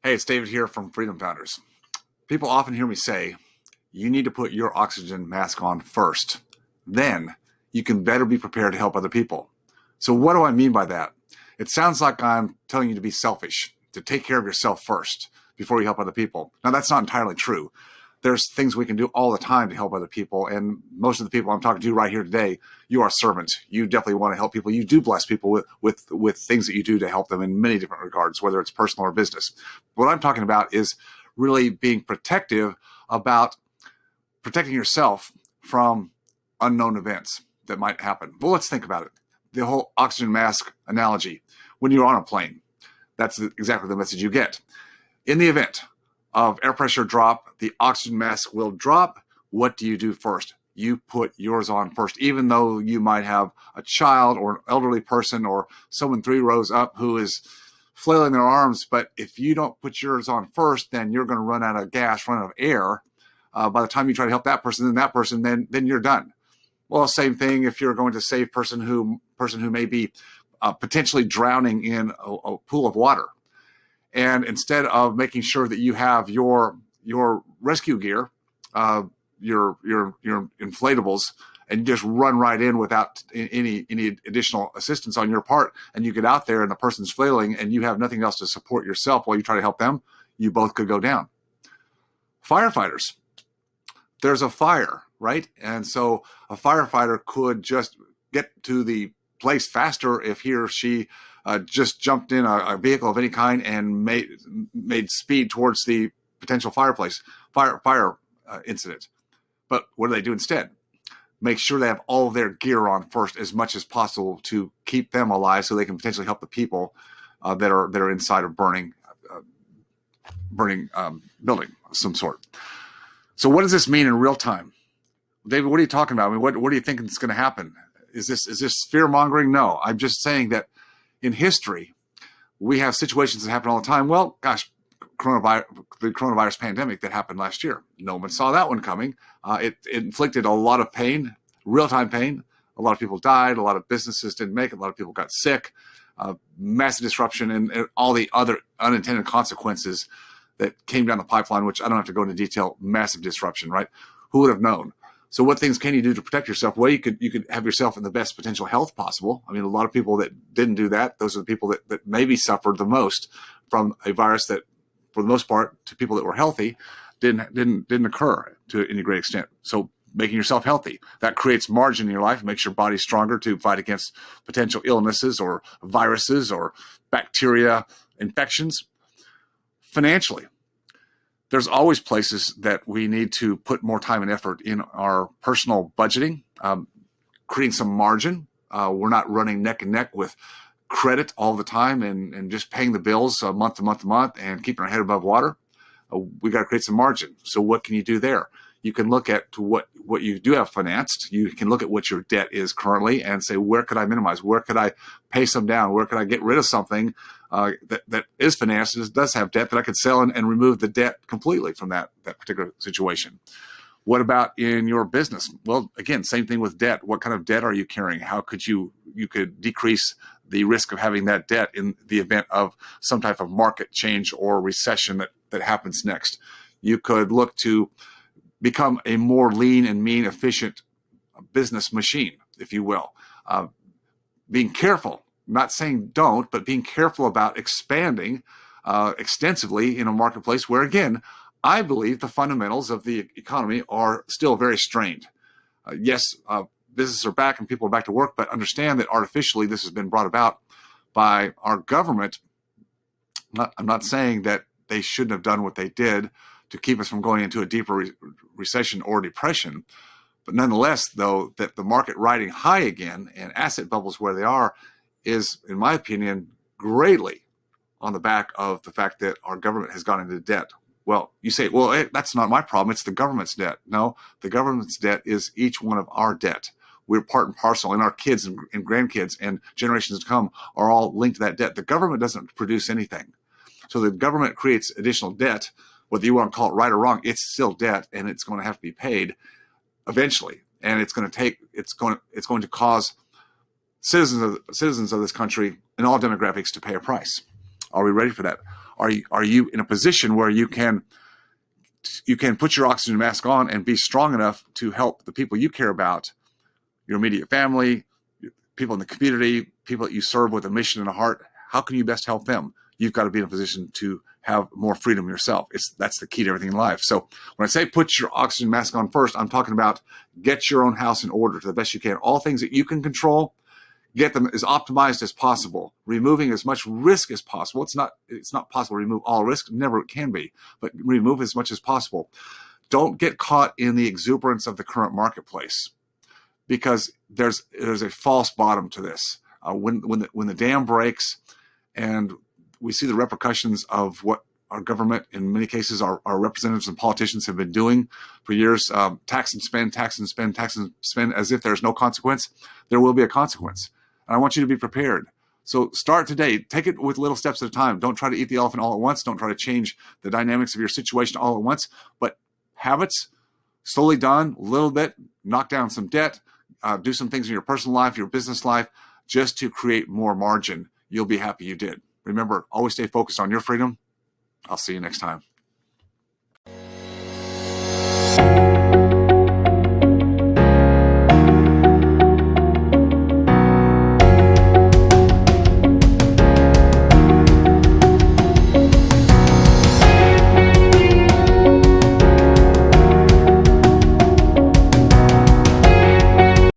Hey, it's David here from Freedom Founders. People often hear me say, you need to put your oxygen mask on first. Then you can better be prepared to help other people. So what do I mean by that? It sounds like I'm telling you to be selfish, to take care of yourself first before you help other people. Now, that's not entirely true. There's things we can do all the time to help other people. And most of the people I'm talking to right here today, you are servants. You definitely want to help people. You do bless people with things that you do to help them in many different regards, whether it's personal or business. What I'm talking about is really being protective about protecting yourself from unknown events that might happen. Well, let's think about it. The whole oxygen mask analogy. When you're on a plane, that's exactly the message you get. In the event of air pressure drop, the oxygen mask will drop. What do you do first? You put yours on first, even though you might have a child or an elderly person or someone 3 rows up who is flailing their arms. But if you don't put yours on first, then you're going to run out of gas, run out of air. By the time you try to help that person, then you're done. Well, same thing if you're going to save person who may be potentially drowning in a pool of water. And instead of making sure that you have your rescue gear, your inflatables, and you just run right in without any additional assistance on your part, and you get out there and the person's flailing and you have nothing else to support yourself while you try to help them, you both could go down. Firefighters, there's a fire, right? And so a firefighter could just get to the place faster if he or she just jumped in a vehicle of any kind and made speed towards the potential fire incident. But what do they do instead? Make sure they have all of their gear on first as much as possible to keep them alive so they can potentially help the people that are inside a burning building of some sort. So what does this mean in real time? David, what are you talking about? I mean, what do you think is going to happen? Is this fear mongering? No, I'm just saying that in history, we have situations that happen all the time. Well, gosh, the coronavirus pandemic that happened last year. No one saw that one coming. It inflicted a lot of pain, real-time pain. A lot of people died. A lot of businesses didn't make it. A lot of people got sick. Massive disruption and all the other unintended consequences that came down the pipeline, which I don't have to go into detail. Massive disruption, right? Who would have known? So what things can you do to protect yourself? Well, you could have yourself in the best potential health possible. I mean, a lot of people that didn't do that, those are the people that maybe suffered the most from a virus that, for the most part, to people that were healthy, didn't occur to any great extent. So making yourself healthy, that creates margin in your life, makes your body stronger to fight against potential illnesses or viruses or bacteria infections. Financially, there's always places that we need to put more time and effort in our personal budgeting, creating some margin. We're not running neck and neck with credit all the time and just paying the bills month to month to month and keeping our head above water. We got to create some margin. So what can you do there? You can look at what you do have financed. You can look at what your debt is currently and say, where could I minimize? Where could I pay some down? Where could I get rid of something that is financed, does have debt, that I could sell and remove the debt completely from that particular situation? What about in your business? Well, again, same thing with debt. What kind of debt are you carrying? How could you could decrease the risk of having that debt in the event of some type of market change or recession that happens next? You could look to become a more lean and mean, efficient business machine, if you will. Being careful, not saying don't, but being careful about expanding extensively in a marketplace where, again, I believe the fundamentals of the economy are still very strained. Yes, businesses are back and people are back to work, but understand that artificially this has been brought about by our government. I'm not saying that they shouldn't have done what they did to keep us from going into a deeper recession or depression. But nonetheless, though, that the market riding high again and asset bubbles where they are is, in my opinion, greatly on the back of the fact that our government has gone into debt. Well, you say, well, that's not my problem. It's the government's debt. No, the government's debt is each one of our debt. We're part and parcel, and our kids and grandkids and generations to come are all linked to that debt. The government doesn't produce anything. So the government creates additional debt. Whether you want to call it right or wrong, it's still debt, and it's going to have to be paid eventually. And it's going to cause citizens of this country in all demographics to pay a price. Are we ready for that? are you in a position where you can put your oxygen mask on and be strong enough to help the people you care about, your immediate family, people in the community, people that you serve with a mission and a heart? How can you best help them? You've got to be in a position to have more freedom yourself. That's the key to everything in life. So when I say put your oxygen mask on first, I'm talking about get your own house in order to the best you can. All things that you can control, get them as optimized as possible, removing as much risk as possible. It's not possible to remove all risk, never it can be, but remove as much as possible. Don't get caught in the exuberance of the current marketplace, because there's a false bottom to this. When the dam breaks and we see the repercussions of what our government, in many cases, our representatives and politicians have been doing for years, tax and spend, tax and spend, tax and spend, as if there's no consequence. There will be a consequence. And I want you to be prepared. So start today. Take it with little steps at a time. Don't try to eat the elephant all at once. Don't try to change the dynamics of your situation all at once. But habits, slowly done, a little bit, knock down some debt, do some things in your personal life, your business life, just to create more margin. You'll be happy you did. Remember, always stay focused on your freedom. I'll see you next time.